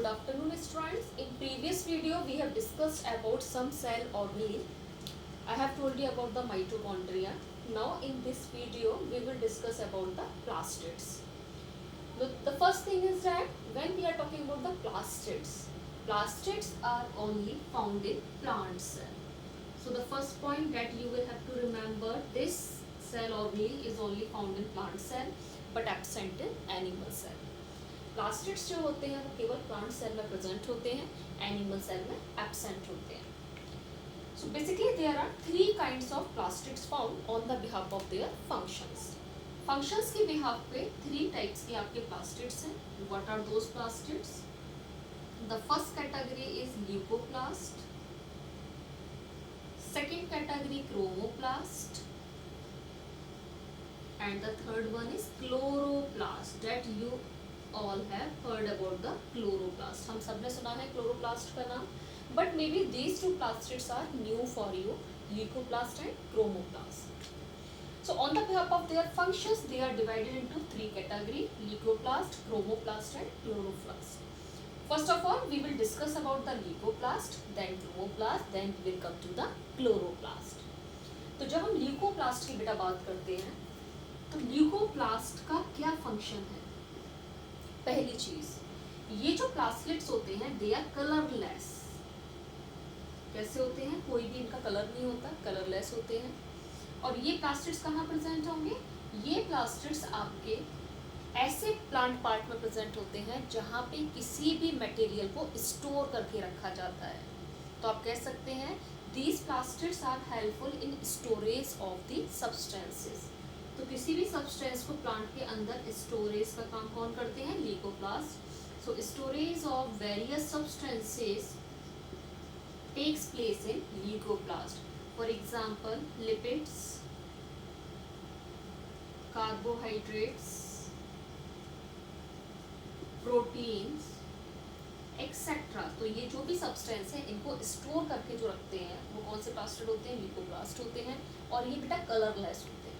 afternoon students. In previous video we have discussed about some cell organelle. I have told you about the mitochondria. Now in this video we will discuss about the plastids. The first thing is that when we are talking about the plastids are only found in plant cell. So the first point that you will have to remember, this cell organelle is only found in plant cell but absent in animal cell. Plastids जो होते हैं वो केवल plant cell में present होते हैं, animal cell में absent होते हैं. So basically there are 3 kinds of plastids found on the behalf of their functions. Functions के बिहाफ पे 3 टाइप्स के आपके प्लास्टिड्स हैं. What are those plastids? The first category is leucoplast, second category chromoplast, and the third one is chloroplast that you all have heard about the chloroplast. हम सबने सुना है chloroplast का नाम, but maybe these two plastids are new for you, leucoplast and chromoplast. So on the behalf of their functions they are divided into 3 categories: leucoplast, chromoplast and chloroplast. First of all we will discuss about the leucoplast, then chromoplast, then we will come to the chloroplast. तो जब हम leucoplast की बेटा बात करते हैं तो leucoplast का क्या फंक्शन है? पहली चीज, ये जो प्लास्टिड्स होते हैं दे आर कलरलेस. कैसे होते हैं? कोई भी इनका कलर नहीं होता, कलरलेस होते हैं. और ये प्लास्टिड्स कहाँ प्रेजेंट होंगे? ये प्लास्टिड्स आपके ऐसे प्लांट पार्ट में प्रेजेंट होते हैं जहाँ पे किसी भी मटेरियल को स्टोर करके रखा जाता है. तो आप कह सकते हैं these plastids are helpful in storage of the substances. तो किसी भी सब्सटेंस को प्लांट के अंदर स्टोरेज का काम कौन करते हैं? Leucoplast. So storage of various substances takes place in leucoplast. For example lipids, carbohydrates, proteins etcetera. तो ये जो भी सब्सटेंस है इनको स्टोर करके जो रखते हैं वो कौन से प्लास्टिड होते हैं? ल्यूकोप्लास्ट होते हैं. और ये बेटा कलरलेस होते हैं.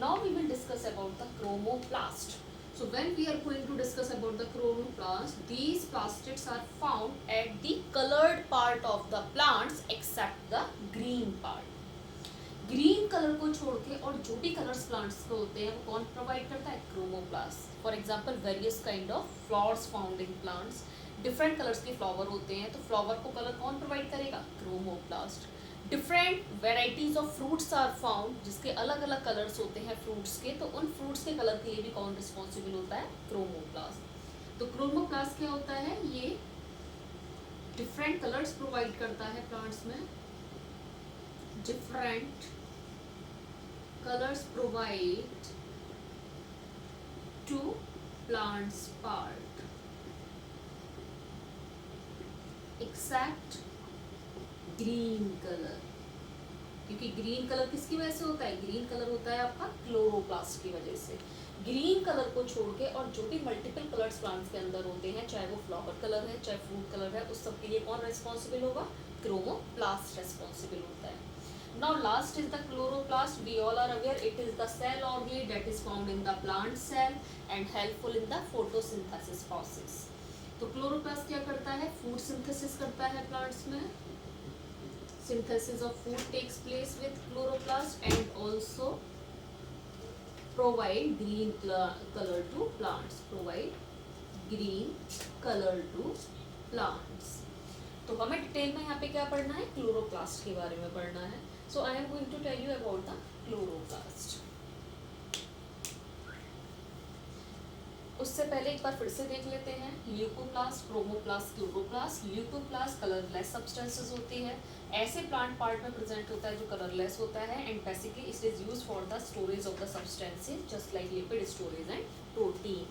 Now we will discuss about the chromoplast. So when we are going to discuss about the chromoplast, these plastids are found at the colored part of the plants except the green part. Green colour को छोड़ के और जो भी colours plants को होते हैं वो कौन प्रोवाइड करता है? Chromoplast. For example various kind of flowers found in plants. Different colours के फ्लावर होते हैं तो फ्लावर को कलर कौन प्रोवाइड करेगा? Chromoplast. Different varieties of fruits are found, जिसके अलग अलग कलर्स होते हैं फ्रूट्स के, तो उन फ्रूट्स के कलर के लिए भी कौन रिस्पॉन्सिबल होता है? क्रोमोप्लास्ट. तो क्रोमोप्लास्ट क्या होता है? ये डिफरेंट कलर्स प्रोवाइड करता है प्लांट्स में. Different colours provide to plants part except green colour. क्योंकि ग्रीन कलर किसकी वजह से होता है? ग्रीन कलर होता है आपका क्लोरोप्लास्ट की वजह से. ग्रीन कलर को छोड़ के और जो भी मल्टीपल कलर्स प्लांट्स के अंदर होते हैं, चाहे वो फ्लावर कलर है चाहे फ्रूट कलर है, उस सब के लिए कौन रिस्पॉन्सिबल होगा? क्रोमोप्लास्ट रिस्पॉन्सिबल होता है. Now last is the chloroplast. We all are aware it is the cell organelle that is found in the plant cell and helpful in the photosynthesis process. तो क्लोरोप्लास्ट क्या करता है? Food synthesis करता है plants में. Synthesis of food takes place with chloroplast and also provide green color to plants. Provide green color to plants. तो हमें detail में यहाँ पे क्या पढ़ना है? क्लोरोप्लास्ट के बारे में पढ़ना है. So I am going to tell you about the chloroplast. उससे पहले एक बार फिर से देख लेते हैं. Leucoplast, chromoplast, chloroplast. Leucoplast colourless substances होती है, ऐसे प्लांट पार्ट में प्रेजेंट होता है जो कलरलेस होता है. And basically it is used for the storage of the substances just like lipid storage and protein.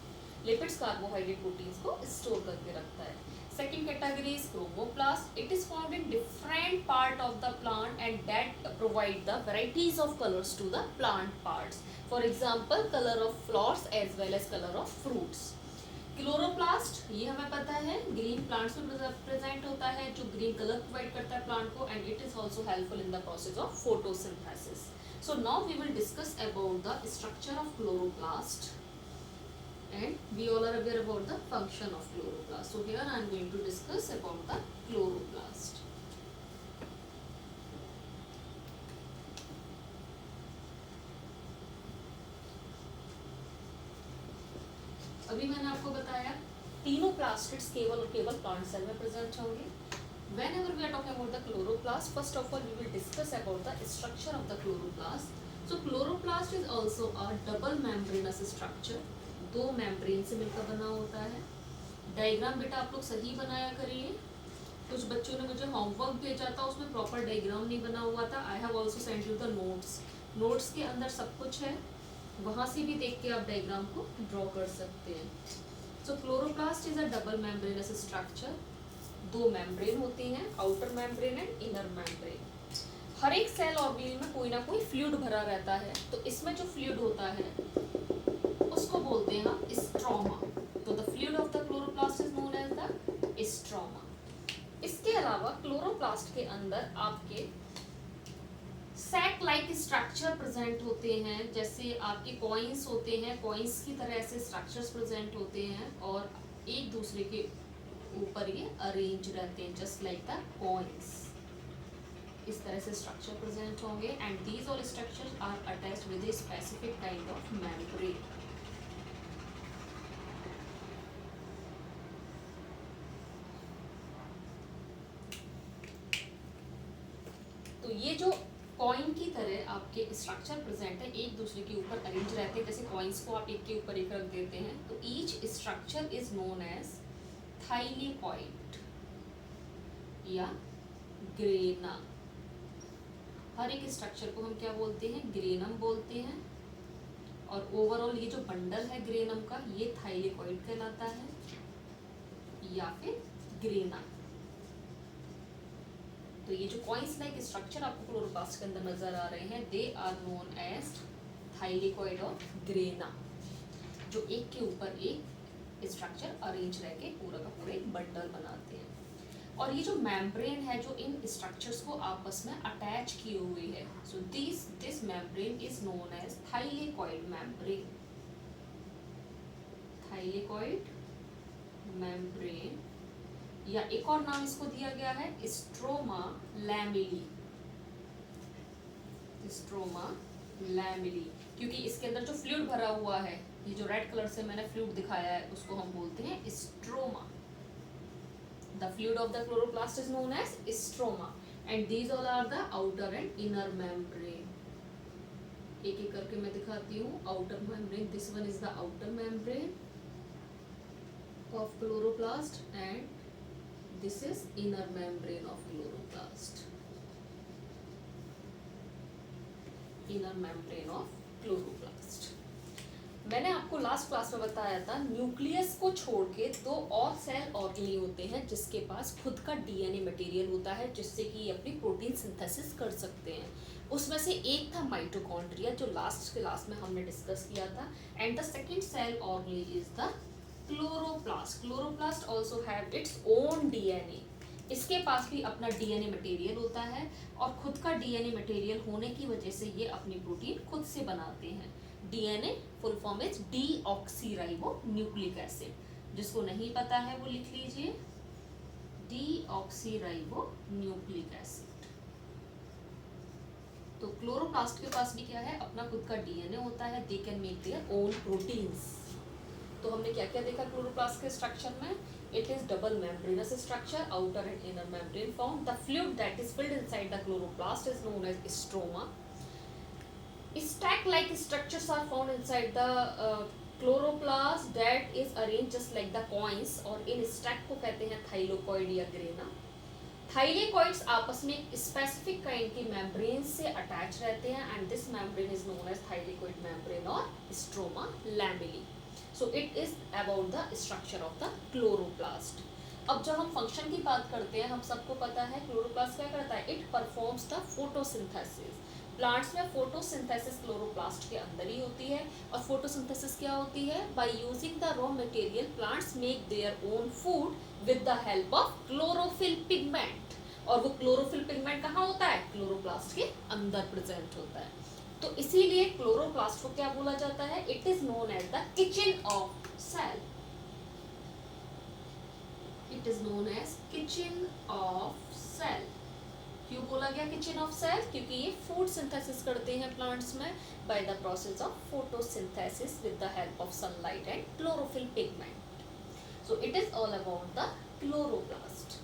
Lipids carbohydrate proteins को स्टोर करके रखता है. Second category is chromoplast. It is found in different part of the plant and that provide the varieties of colors to the plant parts. For example, color of flowers as well as color of fruits. Chloroplast ये हमें पता है green plants में present होता है, जो green colour provide करता है प्लांट को, and it is also helpful in the process of photosynthesis. So now we will discuss about the structure of chloroplast. and we all are aware about the function of chloroplast. So here I am going to discuss about the chloroplast. अभी मैंने आपको बताया तीनों plastids केवल और केवल plant cell में present होंगे. Whenever we are talking about the chloroplast, first of all we will discuss about the structure of the chloroplast. So chloroplast is also a double membranous structure. दो membrane से मिलकर बना होता है. Diagram बेटा आप लोग सही बनाया करिए. कुछ बच्चों ने मुझे होमवर्क भेजा था, उसमें प्रॉपर डायग्राम नहीं बना हुआ था. I have also send you the notes. Notes के अंदर सब कुछ है, वहाँ से भी देख के आप डायग्राम को ड्रॉ कर सकते हैं. So chloroplast is a double membranous structure. दो मेम्ब्रेन होती हैं, outer membrane and inner membrane. हर एक सेल ऑर्गेनेल में कोई ना कोई फ्लूइड भरा रहता है. तो इसमें जो फ्लूइड होता है उसको बोलते हैं हम स्ट्रोमा. तो the fluid of the chloroplast is known as the stroma. इसके अलावा क्लोरोप्लास्ट के अंदर आपके सैक लाइक स्ट्रक्चर प्रेजेंट होते हैं. जैसे आपके कॉइन्स होते हैं, कॉइन्स की तरह ऐसे स्ट्रक्चर्स प्रेजेंट होते हैं और एक दूसरे के ऊपर ये अरेंज रहते हैं जस्ट लाइक द कॉइन्स. इस तरह से स्ट्रक्चर प्रेजेंट होंगे and these all structures are attached with a specific kind of membrane. तो ये जो कॉइन की तरह आपके स्ट्रक्चर प्रेजेंट है, एक दूसरे के ऊपर अरेंज रहते हैं. जैसे कॉइन्स को आप एक के ऊपर एक रख देते हैं, तो each structure is known as thylakoid या ग्रेना. हर एक स्ट्रक्चर को हम क्या बोलते हैं? ग्रेनम बोलते हैं. और ओवरऑल ये जो बंडल है ग्रेनम का, ये थाइलेकॉइड कहलाता है या फिर ग्रेना. तो ये जो कॉइन्स लाइक स्ट्रक्चर आपको क्लोरोप्लास्ट के अंदर नजर आ रहे हैं, they are known as thylakoid और ग्रेना, जो एक के ऊपर एक स्ट्रक्चर अरेंज रह के पूरा का पूरा एक बंडल बनाते हैं. और ये जो मेम्ब्रेन है जो इन स्ट्रक्चर्स को आपस में अटैच किए हुए है, so this membrane is known as thylakoid membrane. Thylakoid membrane या एक और नाम इसको दिया गया है स्ट्रोमा लैमेली. स्ट्रोमा लैमेली क्योंकि इसके अंदर जो फ्लूइड भरा हुआ है, ये जो रेड कलर से मैंने फ्लूइड दिखाया है, उसको हम बोलते हैं stroma. The fluid of the chloroplast is known as stroma and these all are the outer and inner membrane. एक एक करके मैं दिखाती हूँ. Outer membrane, this one is the outer membrane of chloroplast and this is inner membrane of chloroplast. Inner membrane of chloroplast. मैंने आपको last class में बताया था न्यूक्लियस को छोड़ के दो और सेल ऑर्गेनेल होते हैं जिसके पास खुद का डीएनए मटेरियल होता है जिससे कि ये अपनी प्रोटीन सिंथेसिस कर सकते हैं. उसमें से एक था माइटोकॉन्ड्रिया जो लास्ट क्लास में हमने डिस्कस किया था. And the second cell organelle is the chloroplast. Chloroplast also have its own DNA. इसके पास भी अपना डीएनए मटेरियल होता है और खुद का डीएनए मटेरियल होने की वजह से ये अपनी प्रोटीन खुद से बनाते हैं. DNA full form is deoxyribo nucleic acid. जिसको नहीं पता है वो लिख लीजिए डीऑक्सीराइबो न्यूक्लिक एसिड. तो क्लोरोप्लास्ट के पास भी क्या है? अपना खुद का डीएनए होता है. They can make their own proteins. तो हमने क्या क्या देखा क्लोरोप्लास्ट के स्ट्रक्चर में? It is double membranous structure, outer and inner membrane form. The fluid that is filled inside the chloroplast is known as stroma. Stack like structures are found inside the chloroplast that is arrange just like the coins और in stack को कहते हैं thylakoid या grana. Thylakoids आपस में एक specific kind की membrane से अटैच रहते हैं and this membrane is known as thylakoid membrane और stroma lamellae. So it is about the structure of the chloroplast. अब जब हम फंक्शन की बात करते हैं, हम सबको पता है क्लोरोप्लास्ट क्या करता है? It performs the photosynthesis. Plants में फोटोसिंथेसिस क्लोरोप्लास्ट के अंदर ही होती है. और फोटोसिंथेसिस क्या होती है? By using the raw material plants make their own food with the help of chlorophyll pigment. और वो क्लोरोफिल पिगमेंट कहाँ होता है? क्लोरोप्लास्ट के अंदर प्रेजेंट होता है. तो इसीलिए क्लोरोप्लास्ट को क्या बोला जाता है? It is known as the kitchen of cell. It is known as kitchen of cell. क्यों बोला गया किचन ऑफ सेल? क्योंकि ये फूड सिंथेसिस करते हैं प्लांट्स में by the process of photosynthesis with the help of sunlight and chlorophyll pigment. So it is all about the chloroplast.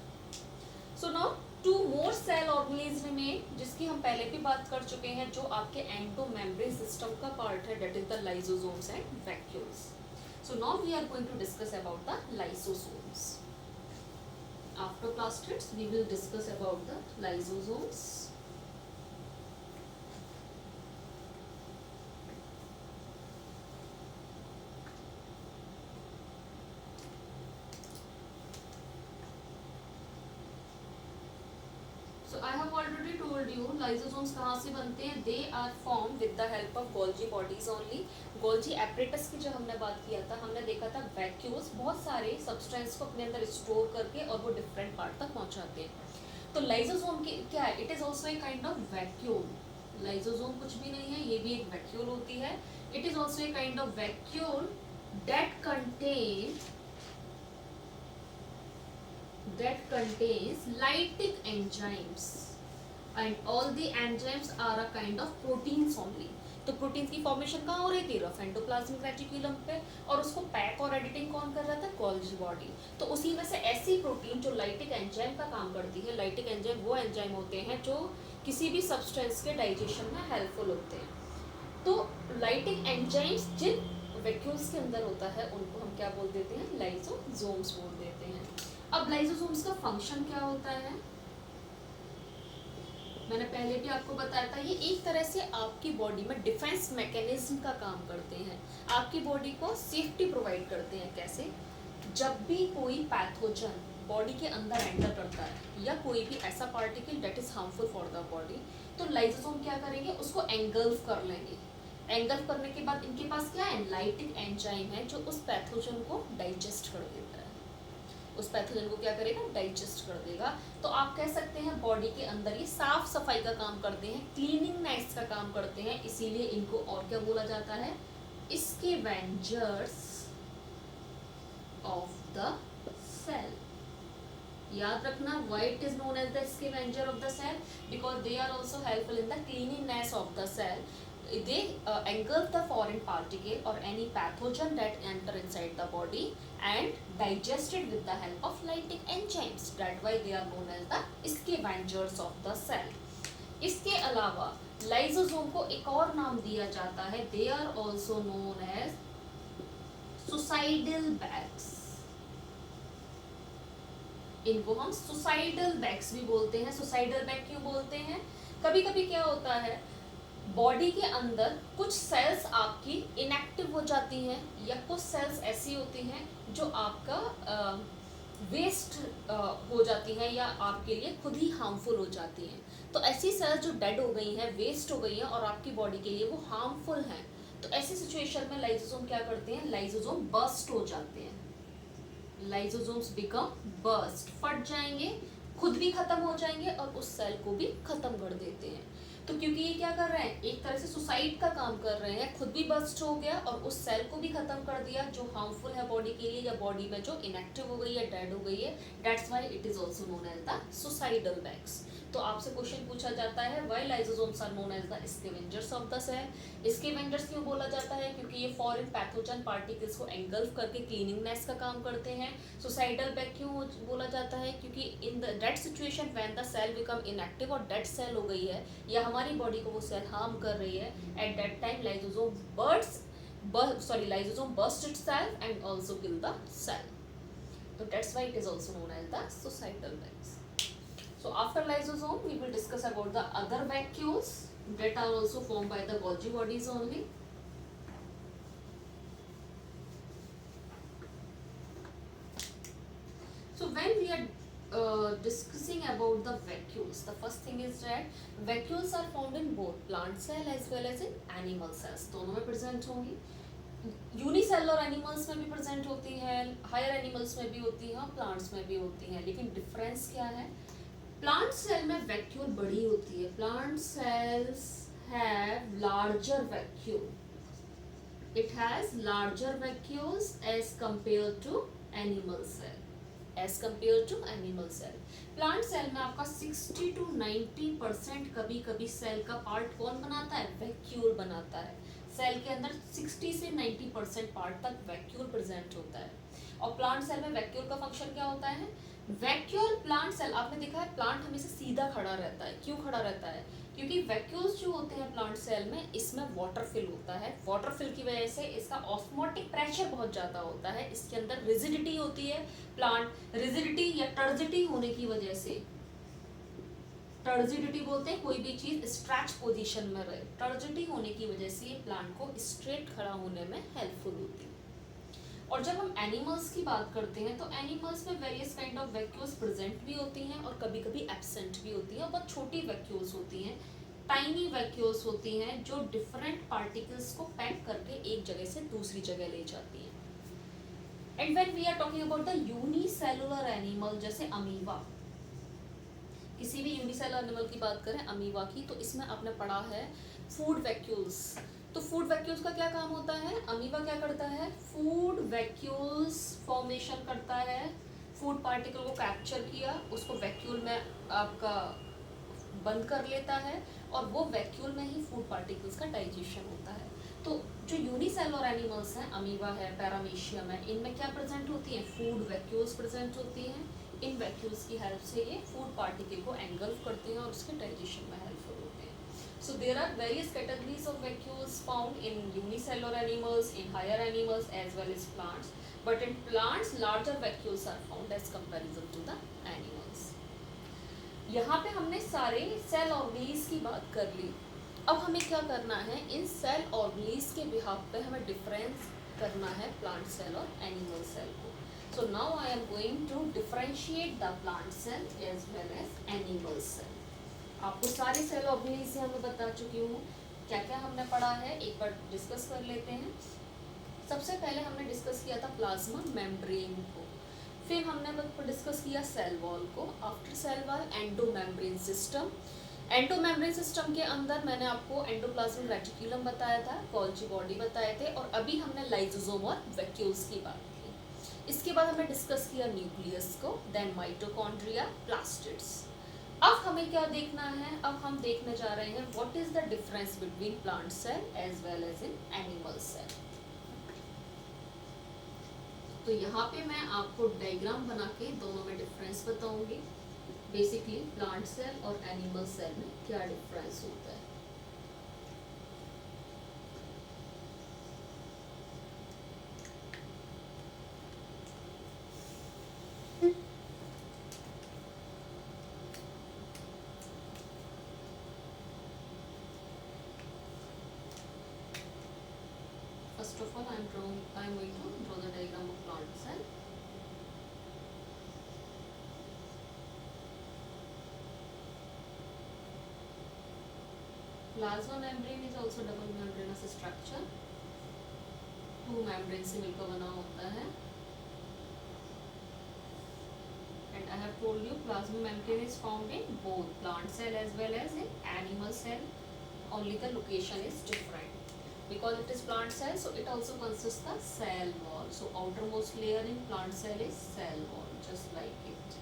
So now two more cell organism में जिसकी हम पहले भी बात कर चुके हैं, जो आपके एंडोमेम्ब्रेन सिस्टम का पार्ट है, that is the lysosomes and vacuoles. So now we are going to discuss about the lysosomes. After plastids, we will discuss about the lysosomes. So I have already told you lysosomes कहाँ से बनते हैं. They are formed with the help of Golgi bodies only. Golgi apparatus की जो हमने बात किया था, हमने देखा था वैक्यूल्स बहुत सारे सब्सटेंस को अपने अंदर स्टोर करके और वो डिफरेंट पार्ट तक पहुँचाते हैं. तो लाइसोसोम की क्या है? It is also a kind of vacuole. Lysosome कुछ भी नहीं है, ये भी एक वैक्यूल होती है. It is also a kind of vacuole that contains lytic enzymes, and all the enzymes are a kind of proteins only. तो प्रोटीन्स की फॉर्मेशन कहाँ हो रही थी? रफ एंडोप्लाज्मिक रेटिकुलम पे, और उसको पैक और एडिटिंग कौन कर रहा था? Golgi body. तो उसी में से ऐसी प्रोटीन जो लाइटिक एंजाइम का काम करती है. लाइटिक एंजाइम वो एंजाइम होते हैं जो किसी भी सब्सटेंस के डाइजेशन में हेल्पफुल होते हैं. तो लाइटिक एंजाइम्स जिन वैक्यूल्स के अंदर होता है उनको हम क्या बोल देते हैं? लाइसोसोम्स बोल देते हैं. अब लाइसोसोम्स का फंक्शन क्या होता है? मैंने पहले भी आपको बताया था, ये एक तरह से आपकी बॉडी में डिफेंस मैकेनिज्म का काम करते हैं. आपकी बॉडी को सेफ्टी प्रोवाइड करते हैं. कैसे? जब भी कोई पैथोजन बॉडी के अंदर एंटर करता है या कोई भी ऐसा particle that is harmful for the body, तो लाइसोसोम क्या करेंगे? उसको एंगल्फ कर लेंगे. एंगल्फ करने के बाद इनके पास क्या है? लाइटिक एंजाइम है जो उस पैथोजन को डाइजेस्ट कर देता है. उस पैथोजन को क्या करेगा? डाइजेस्ट कर देगा. तो आप कह सकते हैं बॉडी के अंदर ये साफ सफाई का काम करते हैं, क्लीनिंगनेस का काम करते हैं. इसीलिए इनको और क्या बोला जाता है? Scavengers of the cell. याद रखना, why it is known as the scavenger of the cell? Because they are also helpful in the cleaningness of the cell. They engulf the foreign particle or any pathogen that enter inside the body and digest it with the help of lytic enzymes. That why they are known as the scavengers of the cell. इसके अलावा lysosome को एक और नाम दिया जाता है. They are also known as suicidal bags. इनको हम suicidal bags भी बोलते हैं. suicidal bag क्यों बोलते हैं? कभी कभी क्या होता है, बॉडी के अंदर कुछ सेल्स आपकी इनएक्टिव हो जाती हैं या कुछ सेल्स ऐसी होती हैं जो आपका वेस्ट हो जाती हैं या आपके लिए खुद ही हार्मफुल हो जाती हैं. तो ऐसी सेल्स जो डेड हो गई हैं, वेस्ट हो गई हैं और आपकी बॉडी के लिए वो हार्मफुल हैं, तो ऐसी सिचुएशन में लाइसोसोम क्या करते हैं? लाइसोसोम बर्स्ट हो जाते हैं. लाइसोसोम्स बिकम बर्स्ट, फट जाएंगे, खुद भी खत्म हो जाएंगे और उस सेल को भी खत्म कर देते हैं. तो क्योंकि ये क्या कर रहे हैं? एक तरह से सुसाइड का काम कर रहे हैं. खुद भी बस्ट हो गया और उस सेल को भी खत्म कर दिया जो हार्मफुल है बॉडी के लिए या बॉडी में जो इनएक्टिव हो गई है, डेड हो गई है. That's why it is also known as the suicidal bags. तो आपसे क्वेश्चन पूछा जाता है, why lysosomes are known as the scavengers of the cell? Scavengers क्यों बोला जाता है? क्योंकि ये फॉरेन पैथोजन पार्टिकल्स को एंगल्फ करके क्लीनिंगनेस का काम करते हैं. सुसाइडल बैग क्यों बोला जाता है? क्योंकि in the dead situation when the cell become inactive और डेड सेल हो गई है या हमारी बॉडी को वो सेल हार्म कर रही है, at that time lysosome burst itself and also kill the cell. So that's why it is also known as the suicidal bags. So after lysosome, we will discuss about the other vacuoles that are also formed by the Golgi bodies only. So when we are discussing about the vacuoles, the first thing is that vacuoles are found in both plant cell as well as in animal cells. दोनों में present होंगी. Unicellular animals में भी present होती है, higher animals में भी होती है और प्लांट्स में भी होती है. लेकिन डिफरेंस क्या है? प्लांट सेल में वैक्यूल बड़ी होती है. Plant cells have larger vacuole. It has larger vacuoles as compared to animal cell. As compared to animal cell. Plant cell में आपका 60 to 90% कभी कभी सेल का पार्ट कौन बनाता है? वैक्यूल बनाता है। सेल के अंदर 60 से 90% पार्ट तक वैक्यूल प्रेजेंट होता है। और प्लांट सेल में वैक्यूल का फंक्शन क्या होता है? वैक्यूल प्लांट सेल, आपने देखा है प्लांट हमेशा सीधा खड़ा रहता है। क्यों खड़ा रहता है? क्योंकि वैक्यूल्स जो होते हैं प्लांट सेल में, इसमें वाटर फिल होता है। वाटर फिल की वजह से इसका ऑस्मोटिक प्रेशर बहुत ज़्यादा होता है। इसके अंदर रिजिडिटी होती है। प्लांट रिजिडिटी या टर्जिडिटी होने की वजह से, टर्जिडिटी बोलते हैं कोई भी चीज़ स्ट्रेच पोजीशन में रहे, टर्जिडिटी होने की वजह से ये प्लांट को स्ट्रेट खड़ा होने में हेल्पफुल होती है। और जब हम एनिमल्स की बात करते हैं तो एनिमल्स में various kind of vacuoles present भी होती हैं और कभी कभी एब्सेंट भी होती हैं। बहुत छोटी वैक्यूल्स होती हैं, टाइनी वैक्यूल्स होती हैं जो डिफरेंट पार्टिकल्स को पैक करके एक जगह से दूसरी जगह ले जाती हैं। And when we are talking about the unicellular animal, जैसे अमीबा, किसी भी यूनिसेलुलर एनिमल की बात करें अमीबा की, तो इसमें आपने पढ़ा है फूड वैक्यूल्स। तो फूड वैक्यूल्स का क्या काम होता है? अमीबा क्या करता है? फूड वैक्यूल्स फॉर्मेशन करता है। फूड पार्टिकल को कैप्चर किया, उसको वैक्यूल में आपका बंद कर लेता है और वो वैक्यूल में ही फूड पार्टिकल्स का डाइजेशन होता है। तो जो यूनिसेलुलर एनिमल्स हैं, अमीबा है, पैरामीशियम है, इनमें क्या प्रेजेंट होती हैं? फूड वैक्यूल्स प्रेजेंट होती हैं। इन वैक्यूल्स की हेल्प से ये फूड पार्टिकल को एंगल्फ करते हैं और उसके डाइजेशन में हेल्पफुल होते हैं। So there are various categories of vacuoles found in unicellular animals, in higher animals as well as plants. But in plants, larger vacuoles are found as comparison to the animals. यहाँ पे हमने सारे cell ऑर्गेनीज की बात कर ली। अब हमें क्या करना है? इन सेल ऑर्गेनीज के बिहाफ पे हमें डिफरेंस करना है प्लांट सेल और एनिमल सेल को। So now I am going to differentiate the plant cell as well as animal cell. आपको सारे सेल ऑर्गेनीज से हमें बता चुकी हूँ। क्या क्या हमने पढ़ा है एक बार डिस्कस कर लेते हैं। सबसे पहले हमने डिस्कस किया था प्लाज्मा मेम्ब्रेन को, फिर हमने डिस्कस किया सेल वॉल को, after sale wall endomembrane system. Endomembrane system के अंदर मैंने आपको एंडोप्लाज्मिक रेटिकुलम बताया था, गोल्गी बॉडी बताए थे, और अभी हमने लाइसोसोम और वैक्यूल्स की बात की। इसके बाद हमने डिस्कस किया न्यूक्लियस को, देन माइटोकॉन्ड्रिया, प्लास्टिड्स। अब हमें क्या देखना है? अब हम देखने जा रहे हैं what is the difference between plant cell as well as in animal cell. तो यहाँ पे मैं आपको डायग्राम बना के दोनों में डिफरेंस बताऊंगी। बेसिकली प्लांट सेल और एनिमल सेल में क्या डिफरेंस होता है। First of all, I am going to draw the diagram of plant cell. Plasma membrane is also double membranous structure. Two membranes से मिलकर बना होता है. And I have told you plasma membrane is found in both plant cell as well as in animal cell. Only the location is different. Because it is plant cell, so it also consists the cell wall. So outermost layer in plant cell is cell wall, just like it.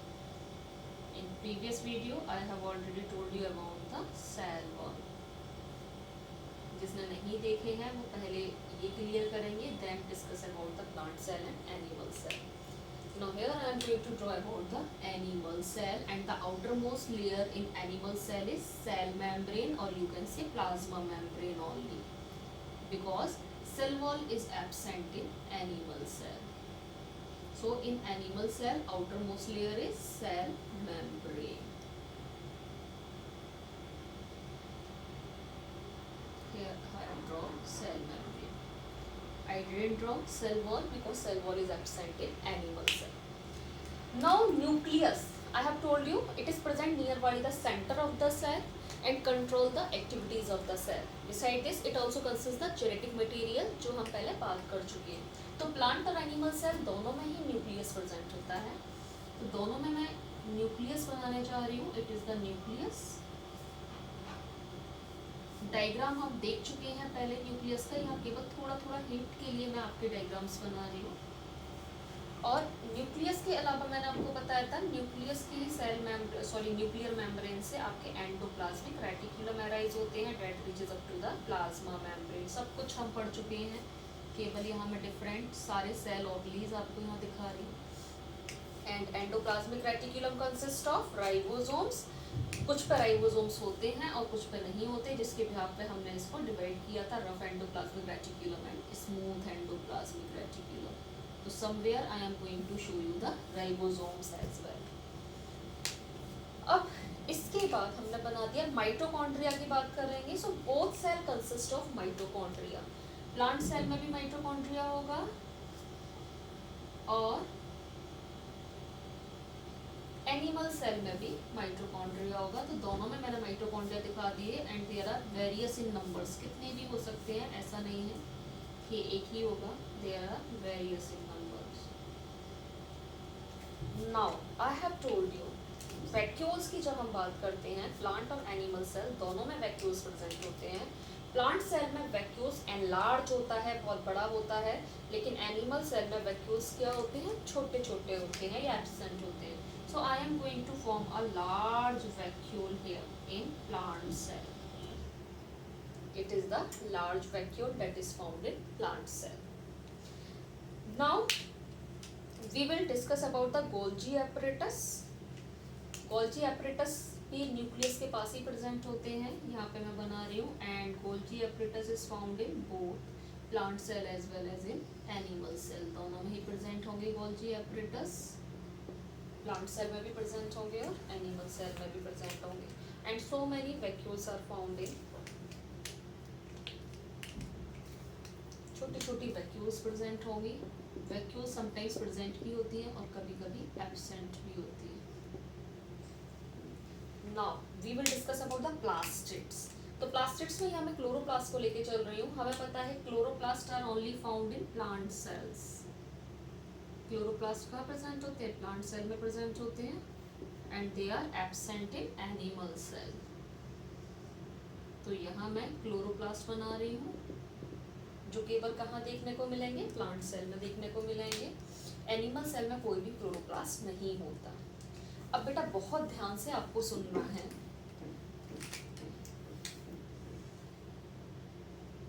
In previous video, I have already told you about the cell wall. जिसने नहीं देखे हैं वो पहले ये clear करेंगे, then discuss about the plant cell and animal cell. Now here I am going to draw about the animal cell, and the outermost layer in animal cell is cell membrane, or you can say plasma membrane only. Because cell wall is absent in animal cell. So in animal cell, outermost layer is cell membrane. Here I have drawn cell membrane. I didn't draw cell wall because cell wall is absent in animal cell. Now nucleus. I have told you it is present nearby the center of the cell and control the activities of the cell. Beside this, it also consists the genetic material जो हम पहले बात कर चुके हैं। तो plant और animal cell दोनों में ही न्यूक्लियस प्रेजेंट होता है। तो दोनों में मैं न्यूक्लियस बनाने जा रही हूँ। It is the nucleus. Diagram हम देख चुके हैं पहले न्यूक्लियस का, यहाँ केवल थोड़ा थोड़ा हिंट के लिए मैं आपके डायग्राम्स बना रही हूँ। और न्यूक्लियस के अलावा मैंने आपको बताया था न्यूक्लियस की न्यूक्लियर मेम्ब्रेन से आपके एंडोप्लाज्मिक रेटिकुलम अराइज होते हैं that reaches up to the plasma membrane. सब कुछ हम पढ़ चुके हैं, केवल यहाँ मैं डिफरेंट सारे सेल ऑर्गेनीज आपको यहाँ दिखा रही हूँ। And endoplasmic reticulum consist of ribosomes. कुछ पे राइबोसोम्स होते हैं और कुछ पे नहीं होते, जिसके बिहाफ पे हमने इसको डिवाइड किया था rough endoplasmic reticulum and smooth endoplasmic reticulum. तो somewhere I am going to show you the ribosomes as well. अब इसके बाद हमने बना दिया माइटोकॉन्ड्रिया की बात करेंगे। So both cell consist of mitochondria. Plant cell में भी माइटोकॉन्ड्रिया होगा और एनिमल सेल में भी माइटोकॉन्ड्रिया होगा। तो दोनों में मैंने माइटोकॉन्ड्रिया दिखा दिए and there are various in numbers. कितने भी हो सकते हैं, ऐसा नहीं है कि एक ही होगा, there are various in numbers. Now I have told you vacuoles की जब हम बात करते हैं, प्लांट और एनिमल सेल दोनों में वैक्यूल्स प्रेजेंट होते हैं। प्लांट सेल में वैक्यूल्स एनलार्ज होता है, बहुत बड़ा होता है, लेकिन एनिमल सेल में वैक्यूल्स क्या होते हैं, छोटे छोटे होते हैं या एब्सेंट होते हैं। So I am going to form a large vacuole here in plant cell. It is the large vacuole that is found in plant cell. Now we will discuss about the Golgi apparatus. Golgi apparatus भी nucleus के पास ही present होते हैं, यहाँ पे मैं बना रही हूँ। And Golgi apparatus is found in both plant cell as well as in animal cell। दोनों में ही प्रेजेंट होंगे Golgi apparatus। प्लांट सेल में भी प्रेजेंट होंगे और एनिमल सेल में भी प्रेजेंट होंगे। And so many vacuoles are found in, छोटी छोटी वैक्यूल्स प्रेजेंट होंगी। वैक्यूल समटाइम्स प्रेजेंट भी होती है और कभी कभी एब्सेंट भी होती है। Now we will discuss about the plastids. तो प्लास्टिड्स में यहाँ मैं क्लोरोप्लास्ट को लेके चल रही हूँ। हमें पता है chloroplast are only found in plant cells. Chloroplast कहाँ प्रेजेंट होते हैं, प्लांट सेल में प्रेजेंट होते हैं and they are absent in animal cell. तो यहाँ मैं क्लोरोप्लास्ट बना रही हूँ, जो केवल कहाँ देखने को मिलेंगे, प्लांट सेल में देखने को मिलेंगे। एनिमल सेल में कोई भी क्लोरोप्लास्ट नहीं होता। अब बेटा बहुत ध्यान से आपको सुनना है।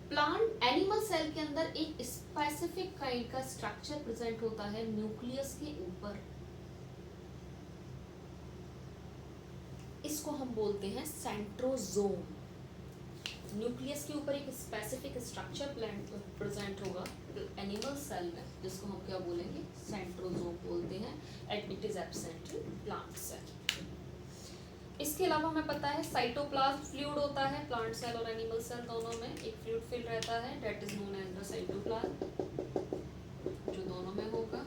प्लांट एनिमल सेल के अंदर एक स्पेसिफिक काइंड का स्ट्रक्चर प्रेजेंट होता है न्यूक्लियस के ऊपर। इसको हम बोलते हैं सेंट्रोजोम। न्यूक्लियस के ऊपर एक स्पेसिफिक स्ट्रक्चर प्रेजेंट होगा एनिमल सेल में, जिसको हम क्या बोलेंगे, सेंट्रोजोम बोलते हैं and it is absent in plant cell. इसके अलावा हमें पता है साइटोप्लाज्म फ्लूइड होता है प्लांट सेल और एनिमल सेल दोनों में। एक फ्लूइड फिल्ड रहता है that is known as the cytoplasm, जो दोनों में होगा।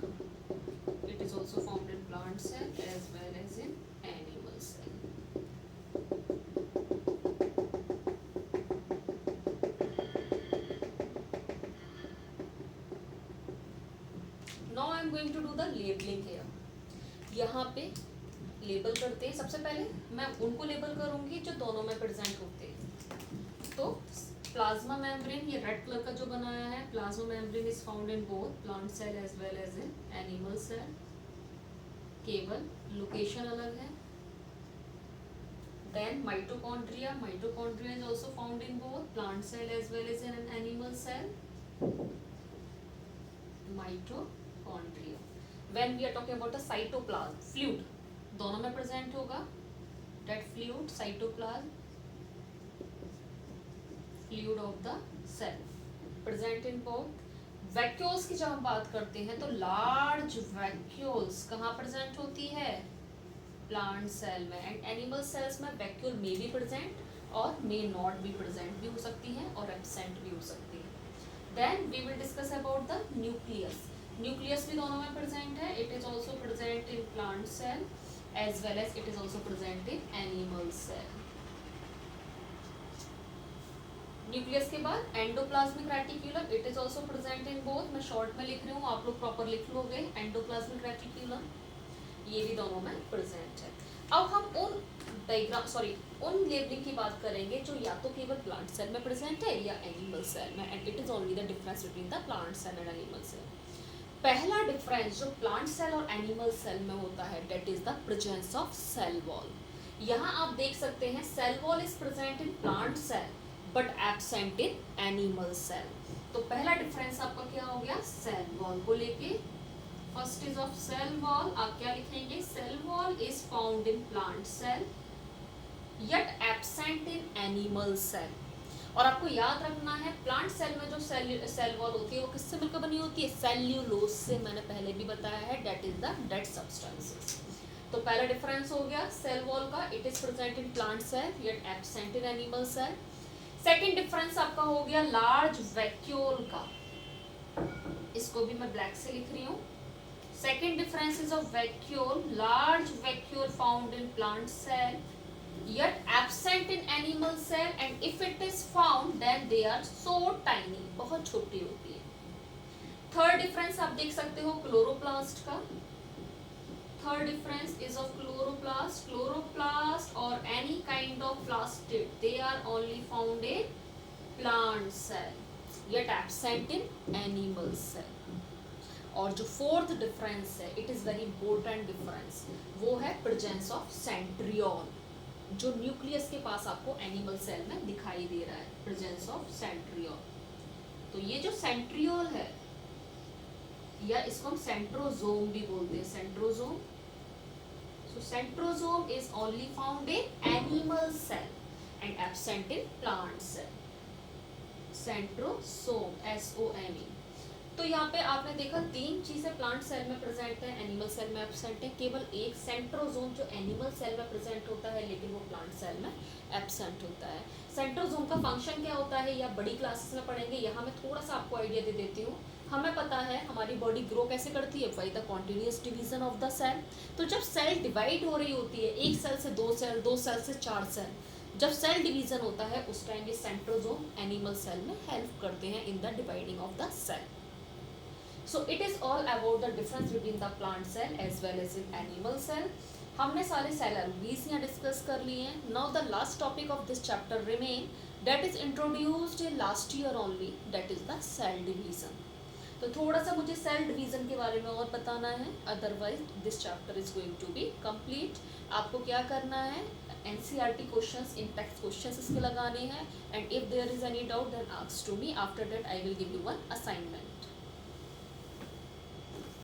It is also found in plant cell as well as in animal cell. Now I am going to do the labelling here. यहाँ पे लेबल करते हैं। सबसे पहले मैं उनको लेबल करूंगी जो दोनों में प्रेजेंट होते हैं। तो प्लाज्मा मेम्ब्रेन, ये रेड कलर का जो बनाया है, plasma membrane is found in both plant cell as well as in animal cell, केवल लोकेशन अलग है। Then mitochondria, mitochondria is also found in both plant cell as well as in animal cell. Mitochondria. When we are talking about the cytoplasm, fluid दोनों में present होगा। That fluid cytoplasm, fluid of the cell present in both. Vacuoles की जब हम बात करते हैं तो लार्ज वैक्यूल्स कहाँ प्रेजेंट होती है, प्लांट सेल में। एंड एनिमल सेल्स में वैक्यूल मे बी प्रेजेंट और मे नॉट बी प्रेजेंट भी हो सकती है और एब्सेंट भी हो सकती है। Then we will discuss about the nucleus. Nucleus भी दोनों में प्रेजेंट है। It is also present in plant cell as well as it is also present in animal cell. Nucleus के बाद endoplasmic reticulum, it is also present in both. मैं short में लिख रही हूँ, आप लोग प्रॉपर लिख लोगे। एंडोप्लाज्मिक रेटिकुलम ये भी दोनों में प्रेजेंट है। अब हम उन लेबलिंग की बात करेंगे जो या तो केवल प्लांट सेल में प्रेजेंट है या एनिमल सेल में, and it is only the difference between the plant cell and animal cell. पहला डिफरेंस जो प्लांट सेल और एनिमल सेल में होता है, that is the presence of cell wall. यहाँ आप देख सकते हैं cell wall is present in plant cell but absent in animal cell. तो पहला डिफरेंस आपका क्या हो गया सेल वॉल को लेके। First is of cell wall, आप क्या लिखेंगे, cell wall is found in plant cell yet absent in animal cell। और आपको याद रखना है प्लांट सेल में जो सेल वॉल होती है वो किससे मिलकर बनी होती है, सेल्यूलोज से, मैंने पहले भी बताया है, that is the dead substances. तो पहला डिफरेंस हो गया सेल वॉल का, it is present in plant cell yet absent in animal cell. Second difference आपका हो गया लार्ज वैक्यूल का, इसको भी मैं ब्लैक से लिख रही हूँ। Second difference is of vacuole, large vacuole found in plant cell yet absent in animal cell, and if it is found then they are so tiny, बहुत छोटी होती है। थर्ड डिफरेंस आप देख सकते हो क्लोरोप्लास्ट का। Third difference is of chloroplast, chloroplast और any kind of plastid they are only found in plant cell yet absent in animal cell। और जो फोर्थ डिफरेंस है, it is very important difference, वो है प्रेजेंस ऑफ सेंट्रियोल, जो nucleus के पास आपको एनिमल सेल में दिखाई दे रहा है, प्रेजेंस ऑफ सेंट्रियोल। तो ये जो सेंट्रियोल है, या इसको हम सेंट्रोजोम भी बोलते हैं, centrosome. So centrosome is only found in animal cell and absent in plant cell. Centrosome, SOME। तो यहाँ पे आपने देखा तीन चीजें प्लांट सेल में प्रेजेंट है, एनिमल सेल में एब्सेंट है, केवल एक सेंट्रोजोम जो एनिमल सेल में प्रेजेंट होता है लेकिन वो प्लांट सेल में एब्सेंट होता है। सेंट्रोजोम का फंक्शन क्या होता है या बड़ी क्लासेस में पढ़ेंगे, यहाँ मैं थोड़ा सा आपको आइडिया दे देती हूँ। हमें पता है हमारी बॉडी ग्रो कैसे करती है, by the continuous division of the cell. तो जब सेल डिवाइड हो रही होती है, एक सेल से दो सेल, दो सेल से चार सेल, जब सेल डिवीजन होता है उस टाइम ये सेंट्रोजोम एनिमल सेल में हेल्प करते हैं in the dividing of the cell. So it is all about the difference between the plant cell as well as in animal cell। हमने सारे सेल एलबीज यहाँ डिस्कस कर लिए हैं। Now the last topic of this chapter remain, that is introduced in last year only, that is the cell division. तो थोड़ा सा मुझे सेल डिवीजन के बारे में और बताना है, otherwise this chapter is going to be complete. आपको क्या करना है, NCERT questions, in text questions इसके लगाने हैं, and if there is any doubt then ask to me, after that I will give you one assignment.